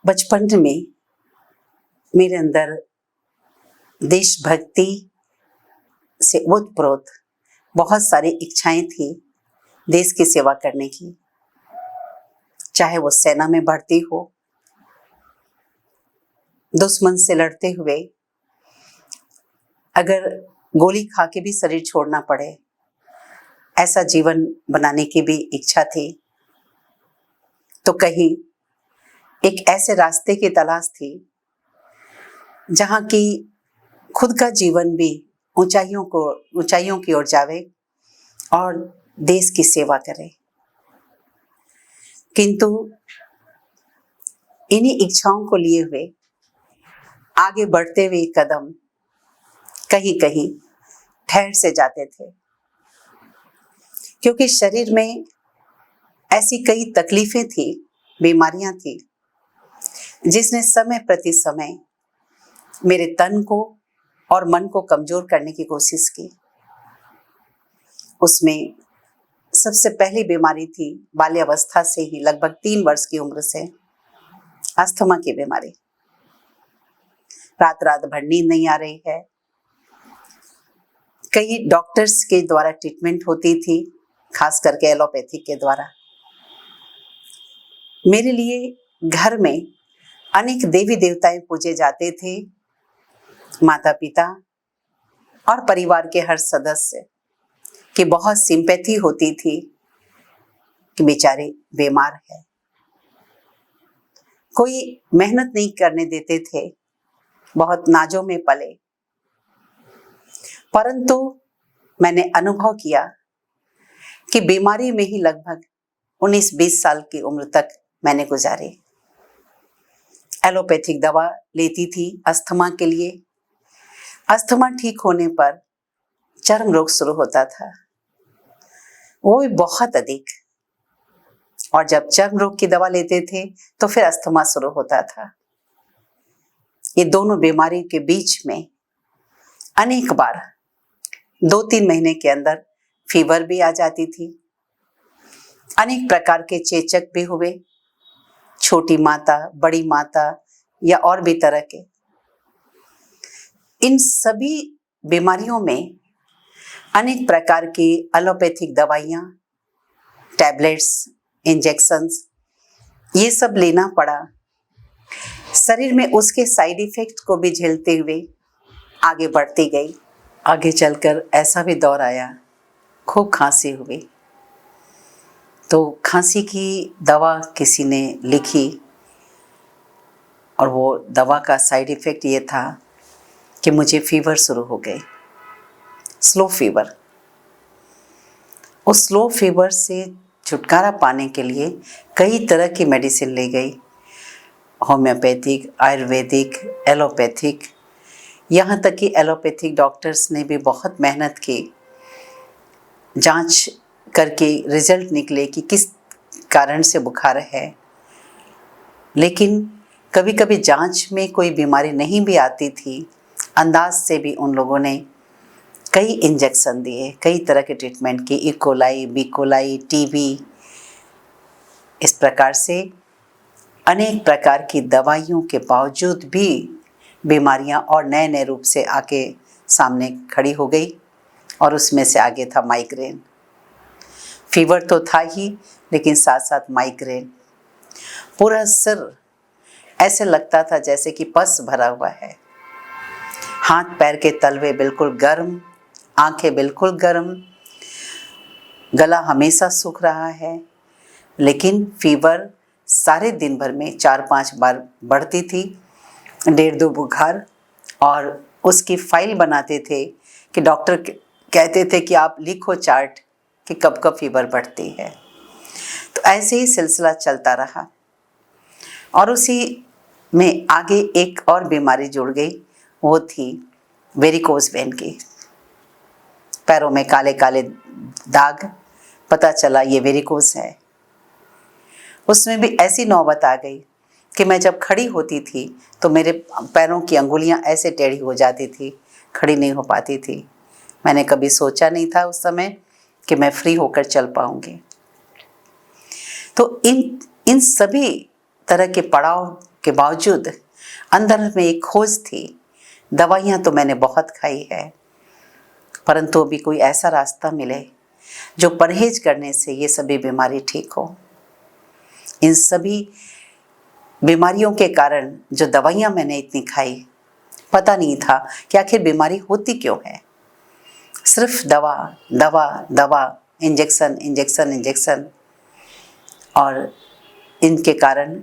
बचपन में मेरे अंदर देशभक्ति से ओतप्रोत बहुत सारी इच्छाएं थी देश की सेवा करने की, चाहे वो सेना में भर्ती हो, दुश्मन से लड़ते हुए अगर गोली खा के भी शरीर छोड़ना पड़े, ऐसा जीवन बनाने की भी इच्छा थी। तो कहीं एक ऐसे रास्ते की तलाश थी जहाँ की खुद का जीवन भी ऊंचाइयों की ओर जावे और देश की सेवा करे। किंतु इन्हीं इच्छाओं को लिए हुए आगे बढ़ते हुए कदम कहीं कहीं ठहर से जाते थे, क्योंकि शरीर में ऐसी कई तकलीफें थी, बीमारियां थी, जिसने समय प्रति समय मेरे तन को और मन को कमजोर करने की कोशिश की। उसमें सबसे पहली बीमारी थी बाल्यावस्था से ही, लगभग 3 वर्ष की उम्र से, अस्थमा की बीमारी। रात रात भर नींद नहीं आ रही है। कई डॉक्टर्स के द्वारा ट्रीटमेंट होती थी, खास करके एलोपैथिक के द्वारा। मेरे लिए घर में अनेक देवी देवताएं पूजे जाते थे। माता पिता और परिवार के हर सदस्य की बहुत सिंपैथी होती थी कि बेचारे बीमार है। कोई मेहनत नहीं करने देते थे, बहुत नाजों में पले। परंतु मैंने अनुभव किया कि बीमारी में ही लगभग 19-20 साल की उम्र तक मैंने गुजारी। एलोपैथिक दवा लेती थी अस्थमा के लिए। अस्थमा ठीक होने पर चर्म रोग शुरू होता था, वो भी बहुत अधिक। और जब चर्म रोग की दवा लेते थे तो फिर अस्थमा शुरू होता था। ये दोनों बीमारी के बीच में अनेक बार 2-3 महीने के अंदर फीवर भी आ जाती थी। अनेक प्रकार के चेचक भी हुए, छोटी माता, बड़ी माता या और भी तरह के। इन सभी बीमारियों में अनेक प्रकार की एलोपैथिक दवाइयाँ, टैबलेट्स, इंजेक्शंस, ये सब लेना पड़ा। शरीर में उसके साइड इफेक्ट को भी झेलते हुए आगे बढ़ती गई। आगे चलकर ऐसा भी दौर आया, खूब खांसी हुई। तो खांसी की दवा किसी ने लिखी और वो दवा का साइड इफेक्ट ये था कि मुझे फीवर शुरू हो गई, स्लो फीवर। उस स्लो फीवर से छुटकारा पाने के लिए कई तरह की मेडिसिन ले गई, होम्योपैथिक, आयुर्वेदिक, एलोपैथिक। यहाँ तक कि एलोपैथिक डॉक्टर्स ने भी बहुत मेहनत की, जांच करके रिजल्ट निकले कि किस कारण से बुखार है। लेकिन कभी कभी जांच में कोई बीमारी नहीं भी आती थी, अंदाज से भी उन लोगों ने कई इंजेक्शन दिए, कई तरह के ट्रीटमेंट की, इकोलाई, बीकोलाई, टीबी। इस प्रकार से अनेक प्रकार की दवाइयों के बावजूद भी बीमारियां और नए नए रूप से आके सामने खड़ी हो गई। और उसमें से आगे था माइग्रेन। फीवर तो था ही, लेकिन साथ साथ माइग्रेन। पूरा सिर ऐसे लगता था जैसे कि पस भरा हुआ है। हाथ पैर के तलवे बिल्कुल गर्म, आंखें बिल्कुल गर्म, गला हमेशा सूख रहा है। लेकिन फीवर सारे दिन भर में 4-5 बार बढ़ती थी, 1.5-2 बुखार। और उसकी फाइल बनाते थे कि डॉक्टर कहते थे कि आप लिखो चार्ट कि कब कब फीवर बढ़ती है। तो ऐसे ही सिलसिला चलता रहा। और उसी में आगे एक और बीमारी जुड़ गई, वो थी वेरिकोज वेन की। पैरों में काले काले दाग, पता चला ये वेरिकोज है। उसमें भी ऐसी नौबत आ गई कि मैं जब खड़ी होती थी तो मेरे पैरों की अंगुलियां ऐसे टेढ़ी हो जाती थी, खड़ी नहीं हो पाती थी। मैंने कभी सोचा नहीं था उस समय कि मैं फ्री होकर चल पाऊंगी। तो इन सभी तरह के पड़ाव के बावजूद अंदर में एक खोज थी। दवाइयाँ तो मैंने बहुत खाई है, परंतु अभी कोई ऐसा रास्ता मिले जो परहेज करने से ये सभी बीमारी ठीक हो। इन सभी बीमारियों के कारण जो दवाइयाँ मैंने इतनी खाई, पता नहीं था कि आखिर बीमारी होती क्यों है। सिर्फ दवा दवा दवा, इंजेक्शन इंजेक्शन इंजेक्शन, और इनके कारण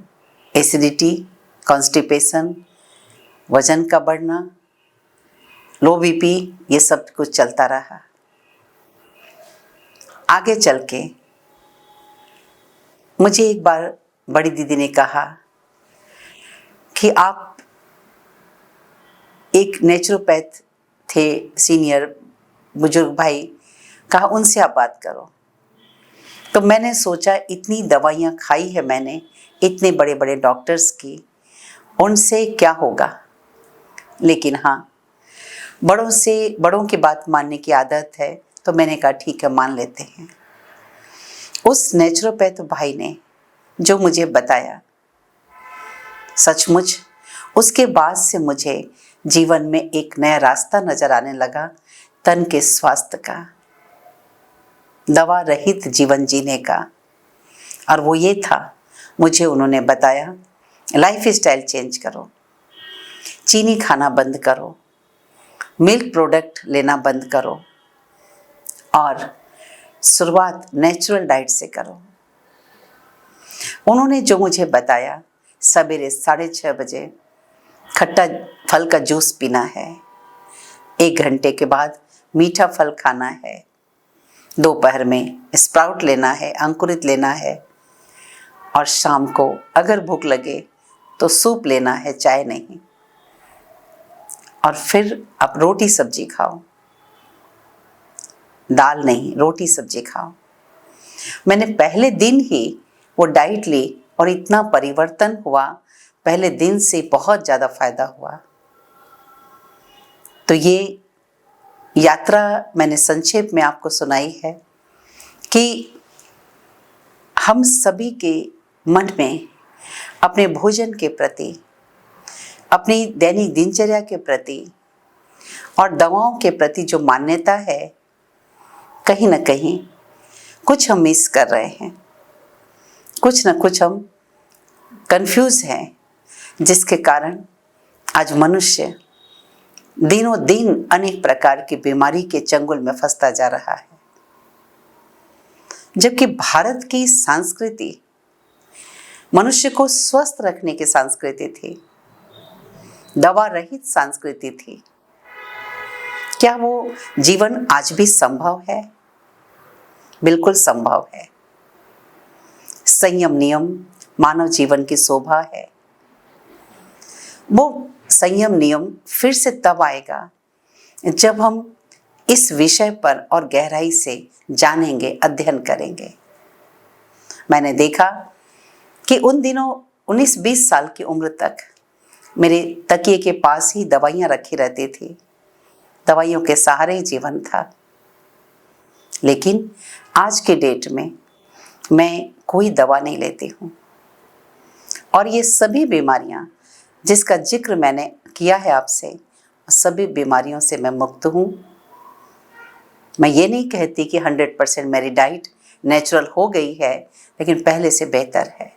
एसिडिटी, कॉन्स्टिपेशन, वजन का बढ़ना, लो बीपी, ये सब कुछ चलता रहा। आगे चल के मुझे एक बार बड़ी दीदी ने कहा कि आप एक नेचुरोपैथ थे, सीनियर बुजुर्ग भाई, कहा उनसे आप बात करो। तो मैंने सोचा इतनी दवाइयाँ खाई है मैंने, इतने बड़े बड़े डॉक्टर्स की, उनसे क्या होगा। लेकिन हाँ, बड़ों की बात मानने की आदत है, तो मैंने कहा ठीक है, मान लेते हैं। उस नेचुरोपैथ भाई ने जो मुझे बताया, सचमुच उसके बाद से मुझे जीवन में एक नया रास्ता नजर आने लगा, तन के स्वास्थ्य का, दवा रहित जीवन जीने का। और वो ये था, मुझे उन्होंने बताया लाइफ स्टाइल चेंज करो, चीनी खाना बंद करो, मिल्क प्रोडक्ट लेना बंद करो, और शुरुआत नेचुरल डाइट से करो। उन्होंने जो मुझे बताया, सवेरे 6:30 बजे खट्टा फल का जूस पीना है, 1 घंटे के बाद मीठा फल खाना है, दोपहर में स्प्राउट लेना है, अंकुरित लेना है, और शाम को अगर भूख लगे तो सूप लेना है, चाय नहीं। और फिर आप रोटी सब्जी खाओ, दाल नहीं, रोटी सब्जी खाओ। मैंने पहले दिन ही वो डाइट ली और इतना परिवर्तन हुआ, पहले दिन से बहुत ज़्यादा फायदा हुआ। तो ये यात्रा मैंने संक्षेप में आपको सुनाई है कि हम सभी के मन में अपने भोजन के प्रति, अपनी दैनिक दिनचर्या के प्रति और दवाओं के प्रति जो मान्यता है, कहीं ना कहीं कुछ हम मिस कर रहे हैं, कुछ ना कुछ हम कंफ्यूज हैं, जिसके कारण आज मनुष्य दिनों दिन अनेक प्रकार की बीमारी के चंगुल में फंसता जा रहा है। जबकि भारत की संस्कृति मनुष्य को स्वस्थ रखने की संस्कृति थी, दवा रहित संस्कृति थी। क्या वो जीवन आज भी संभव है? बिल्कुल संभव है। संयम नियम मानव जीवन की शोभा है। वो संयम नियम फिर से तब आएगा जब हम इस विषय पर और गहराई से जानेंगे, अध्ययन करेंगे। मैंने देखा कि उन दिनों 19-20 साल की उम्र तक मेरे तकिए के पास ही दवाइयाँ रखी रहती थी, दवाइयों के सहारे ही जीवन था। लेकिन आज के डेट में मैं कोई दवा नहीं लेती हूँ, और ये सभी बीमारियाँ जिसका जिक्र मैंने किया है आपसे, सभी बीमारियों से मैं मुक्त हूँ। मैं ये नहीं कहती कि 100% मेरी डाइट नेचुरल हो गई है, लेकिन पहले से बेहतर है,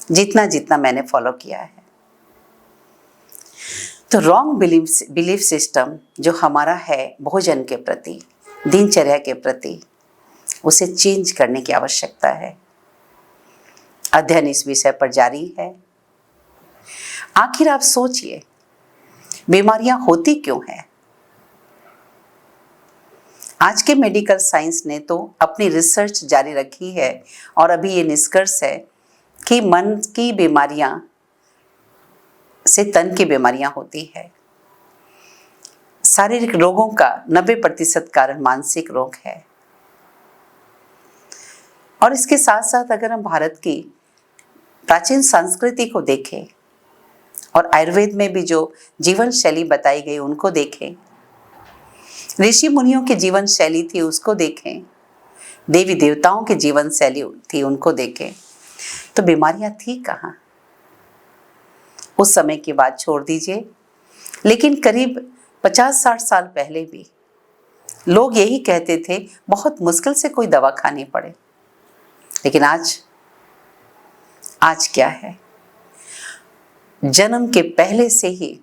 जितना जितना मैंने फॉलो किया है। तो रॉन्ग बिलीफ सिस्टम जो हमारा है भोजन के प्रति, दिनचर्या के प्रति, उसे चेंज करने की आवश्यकता है। अध्ययन इस विषय पर जारी है। आखिर आप सोचिए, बीमारियां होती क्यों हैं? आज के मेडिकल साइंस ने तो अपनी रिसर्च जारी रखी है, और अभी ये निष्कर्ष है कि मन की बीमारियां से तन की बीमारियां होती है। शारीरिक रोगों का 90% कारण मानसिक रोग है। और इसके साथ साथ अगर हम भारत की प्राचीन संस्कृति को देखें और आयुर्वेद में भी जो जीवन शैली बताई गई उनको देखें, ऋषि मुनियों की जीवन शैली थी उसको देखें, देवी देवताओं की जीवन शैली थी उनको देखें, तो बीमारियां थी कहाँ? उस समय की बात छोड़ दीजिए, लेकिन करीब 50-60 साल पहले भी लोग यही कहते थे बहुत मुश्किल से कोई दवा खानी पड़े। लेकिन आज क्या है, जन्म के पहले से ही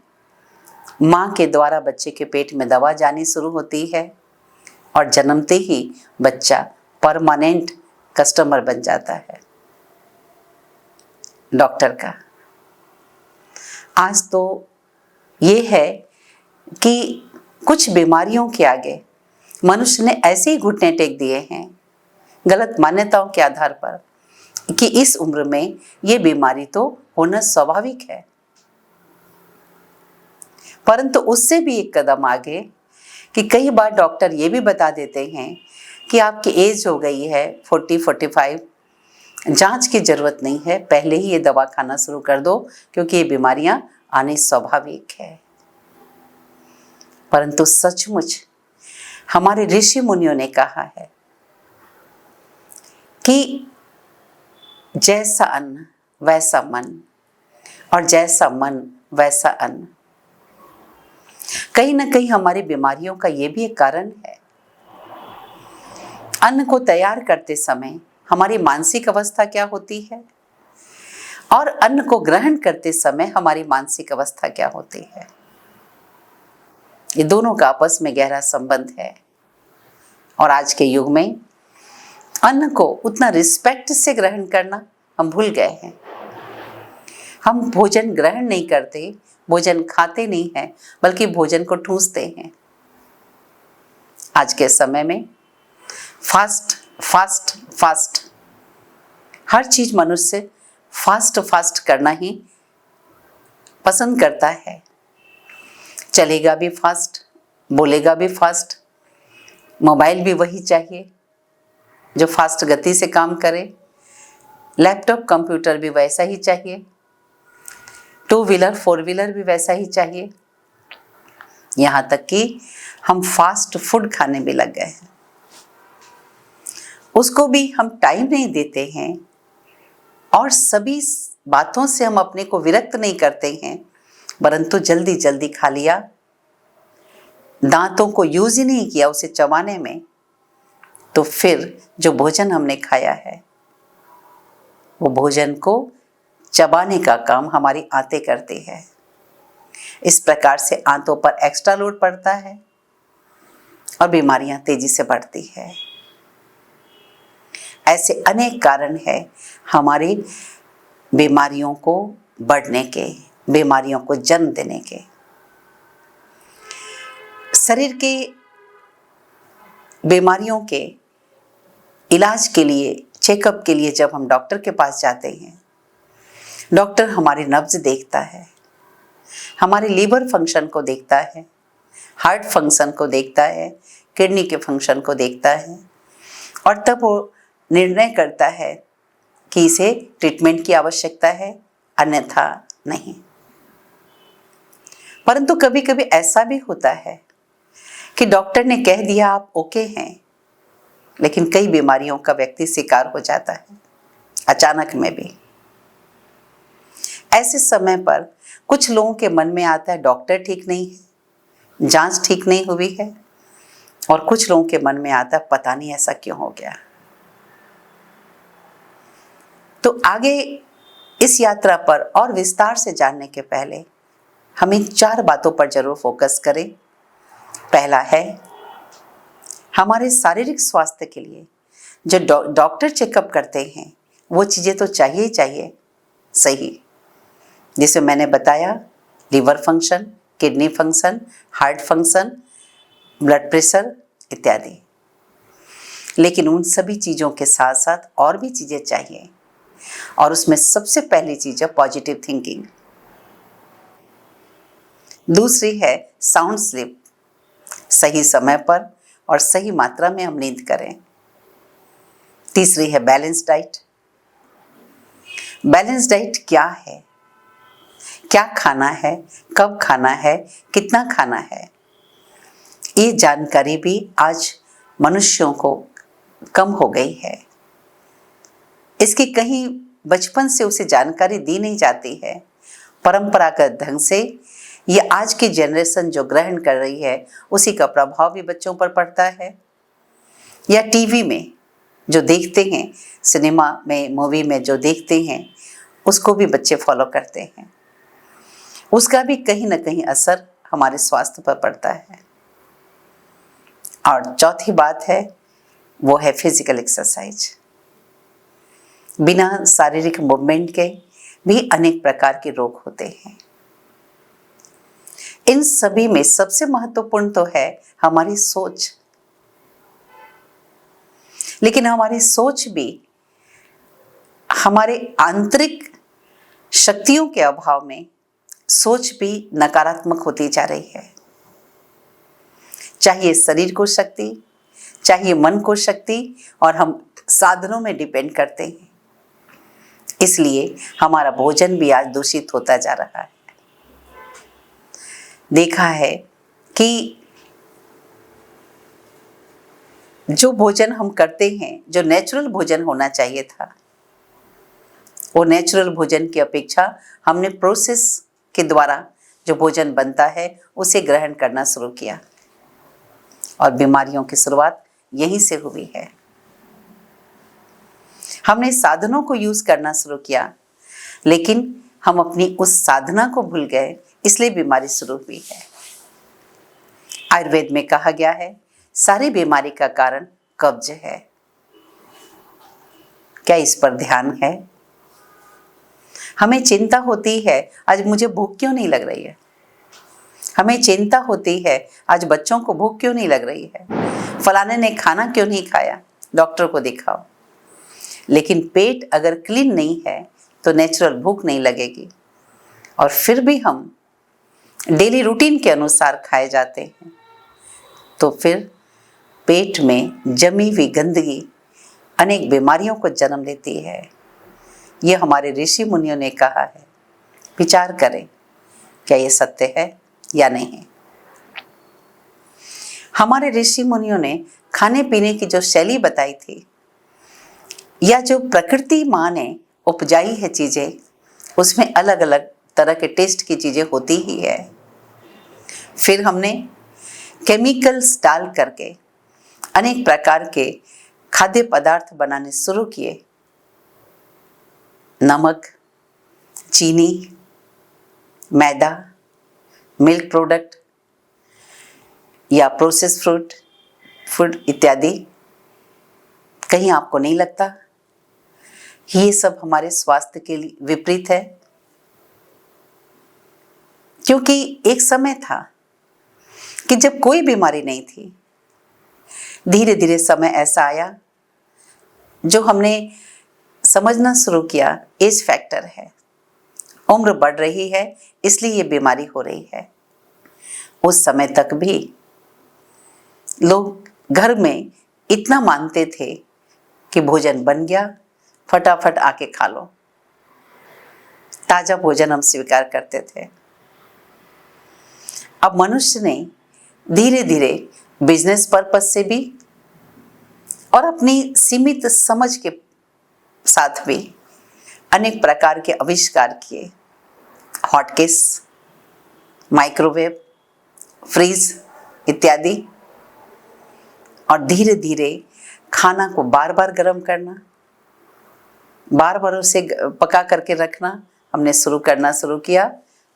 माँ के द्वारा बच्चे के पेट में दवा जानी शुरू होती है और जन्मते ही बच्चा परमानेंट कस्टमर बन जाता है डॉक्टर का। आज तो ये है कि कुछ बीमारियों के आगे मनुष्य ने ऐसे ही घुटने टेक दिए हैं गलत मान्यताओं के आधार पर कि इस उम्र में ये बीमारी तो होना स्वाभाविक है। परंतु उससे भी एक कदम आगे कि कई बार डॉक्टर ये भी बता देते हैं कि आपकी एज हो गई है 40-45, जांच की जरूरत नहीं है, पहले ही ये दवा खाना शुरू कर दो क्योंकि ये बीमारियां आनी स्वाभाविक है। परंतु सचमुच हमारे ऋषि मुनियों ने कहा है कि जैसा अन्न वैसा मन और जैसा मन वैसा अन्न। कहीं ना कहीं हमारी बीमारियों का ये भी एक कारण है। अन्न को तैयार करते समय हमारी मानसिक अवस्था क्या होती है और अन्न को ग्रहण करते समय हमारी मानसिक अवस्था क्या होती है, ये दोनों का आपस में गहरा संबंध है। और आज के युग में अन्न को उतना रिस्पेक्ट से ग्रहण करना हम भूल गए हैं। हम भोजन ग्रहण नहीं करते, भोजन खाते नहीं हैं, बल्कि भोजन को ठूंसते हैं। आज के समय में फास्ट फास्ट फास्ट, हर चीज मनुष्य फास्ट फास्ट करना ही पसंद करता है। चलेगा भी फास्ट, बोलेगा भी फास्ट, मोबाइल भी वही चाहिए जो फास्ट गति से काम करे, लैपटॉप कंप्यूटर भी वैसा ही चाहिए, 2 व्हीलर 4 व्हीलर भी वैसा ही चाहिए। यहाँ तक कि हम फास्ट फूड खाने भी लग गए हैं, उसको भी हम टाइम नहीं देते हैं और सभी बातों से हम अपने को विरक्त नहीं करते हैं, परंतु जल्दी जल्दी खा लिया, दांतों को यूज ही नहीं किया उसे चबाने में, तो फिर जो भोजन हमने खाया है वो भोजन को चबाने का काम हमारी आंतें करती है। इस प्रकार से आंतों पर एक्स्ट्रा लोड पड़ता है और बीमारियां तेजी से बढ़ती है। ऐसे अनेक कारण है हमारी बीमारियों को बढ़ने के, बीमारियों को जन्म देने के। शरीर के बीमारियों के इलाज के लिए, चेकअप के लिए जब हम डॉक्टर के पास जाते हैं, डॉक्टर हमारी नब्ज देखता है, हमारे लीवर फंक्शन को देखता है, हार्ट फंक्शन को देखता है, किडनी के फंक्शन को देखता है और तब वो निर्णय करता है कि इसे ट्रीटमेंट की आवश्यकता है, अन्यथा नहीं। परंतु कभी कभी ऐसा भी होता है कि डॉक्टर ने कह दिया आप ओके हैं, लेकिन कई बीमारियों का व्यक्ति शिकार हो जाता है अचानक में भी। ऐसे समय पर कुछ लोगों के मन में आता है डॉक्टर ठीक नहीं है, जांच ठीक नहीं हुई है, और कुछ लोगों के मन में आता है पता नहीं ऐसा क्यों हो गया। तो आगे इस यात्रा पर और विस्तार से जानने के पहले हम इन 4 बातों पर जरूर फोकस करें। पहला है, हमारे शारीरिक स्वास्थ्य के लिए जो डॉक्टर चेकअप करते हैं वो चीज़ें तो चाहिए ही चाहिए सही, जिसे मैंने बताया liver function, kidney function, heart function, blood pressure इत्यादि। लेकिन उन सभी चीज़ों के साथ साथ और भी चीज़ें चाहिए, और उसमें सबसे पहली चीज़ है पॉजिटिव थिंकिंग। दूसरी है साउंड स्लीप, सही समय पर और सही मात्रा में हम नींद करें। तीसरी है बैलेंस डाइट। बैलेंस डाइट क्या है, क्या खाना है, कब खाना है, कितना खाना है, ये जानकारी भी आज मनुष्यों को कम हो गई है। इसकी कहीं बचपन से उसे जानकारी दी नहीं जाती है परंपरागत ढंग से ये आज की जनरेशन जो ग्रहण कर रही है उसी का प्रभाव भी बच्चों पर पड़ता है। या टीवी में जो देखते हैं, सिनेमा में, मूवी में जो देखते हैं उसको भी बच्चे फॉलो करते हैं, उसका भी कहीं ना कहीं असर हमारे स्वास्थ्य पर पड़ता है। और चौथी बात है वो है फिजिकल एक्सरसाइज। बिना शारीरिक मूवमेंट के भी अनेक प्रकार के रोग होते हैं। इन सभी में सबसे महत्वपूर्ण तो है हमारी सोच। लेकिन हमारी सोच भी हमारे आंतरिक शक्तियों के अभाव में सोच भी नकारात्मक होती जा रही है। चाहिए शरीर को शक्ति, चाहिए मन को शक्ति, और हम साधनों में डिपेंड करते हैं। इसलिए हमारा भोजन भी आज दूषित होता जा रहा है। देखा है कि जो भोजन हम करते हैं, जो नेचुरल भोजन होना चाहिए था, वो नेचुरल भोजन की अपेक्षा हमने प्रोसेस के द्वारा जो भोजन बनता है उसे ग्रहण करना शुरू किया, और बीमारियों की शुरुआत यहीं से हुई है। हमने साधनों को यूज करना शुरू किया, लेकिन हम अपनी उस साधना को भूल गए, इसलिए बीमारी शुरू हुई है। आयुर्वेद में कहा गया है सारी बीमारी का कारण कब्ज है। क्या इस पर ध्यान है? हमें चिंता होती है आज मुझे भूख क्यों नहीं लग रही है, हमें चिंता होती है आज बच्चों को भूख क्यों नहीं लग रही है, फलाने ने खाना क्यों नहीं खाया, डॉक्टर को दिखाओ। लेकिन पेट अगर क्लीन नहीं है तो नेचुरल भूख नहीं लगेगी, और फिर भी हम डेली रूटीन के अनुसार खाए जाते हैं, तो फिर पेट में जमी हुई गंदगी अनेक बीमारियों को जन्म देती है। ये हमारे ऋषि मुनियों ने कहा है। विचार करें क्या ये सत्य है या नहीं। हमारे ऋषि मुनियों ने खाने पीने की जो शैली बताई थी, या जो प्रकृति माँ ने उपजाई है चीजें, उसमें अलग अलग तरह के टेस्ट की चीजें होती ही है। फिर हमने केमिकल्स डाल करके अनेक प्रकार के खाद्य पदार्थ बनाने शुरू किए। नमक, चीनी, मैदा, मिल्क प्रोडक्ट या प्रोसेस फूड इत्यादि। कहीं आपको नहीं लगता ये सब हमारे स्वास्थ्य के लिए विपरीत है? क्योंकि एक समय था कि जब कोई बीमारी नहीं थी, धीरे धीरे समय ऐसा आया जो हमने समझना शुरू किया एज फैक्टर है, उम्र बढ़ रही है इसलिए ये बीमारी हो रही है। उस समय तक भी लोग घर में इतना मानते थे कि भोजन बन गया, फटाफट आके खा लो। ताजा भोजन हम स्वीकार करते थे। अब मनुष्य ने धीरे धीरे बिजनेस पर्पस से भी और अपनी सीमित समझ के साथ भी अनेक प्रकार के आविष्कार किए। हॉटकेस, माइक्रोवेव, फ्रीज इत्यादि, और धीरे धीरे खाना को बार बार गर्म करना, बार बार उसे पका करके रखना हमने करना शुरू किया,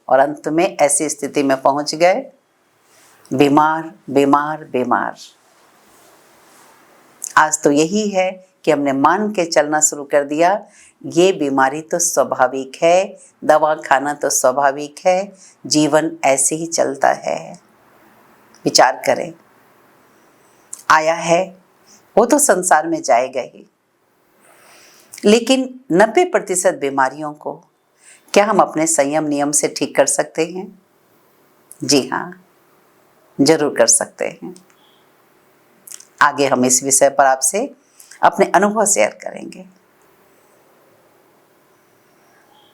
और अंत में ऐसी स्थिति में पहुंच गए बीमार बीमार बीमार। आज तो यही है कि हमने मान के चलना शुरू कर दिया ये बीमारी तो स्वाभाविक है, दवा खाना तो स्वाभाविक है, जीवन ऐसे ही चलता है। विचार करें, आया है वो तो संसार में जाएगा ही, लेकिन 90% बीमारियों को क्या हम अपने संयम नियम से ठीक कर सकते हैं? जी हाँ, जरूर कर सकते हैं। आगे हम इस विषय पर आपसे अपने अनुभव शेयर करेंगे।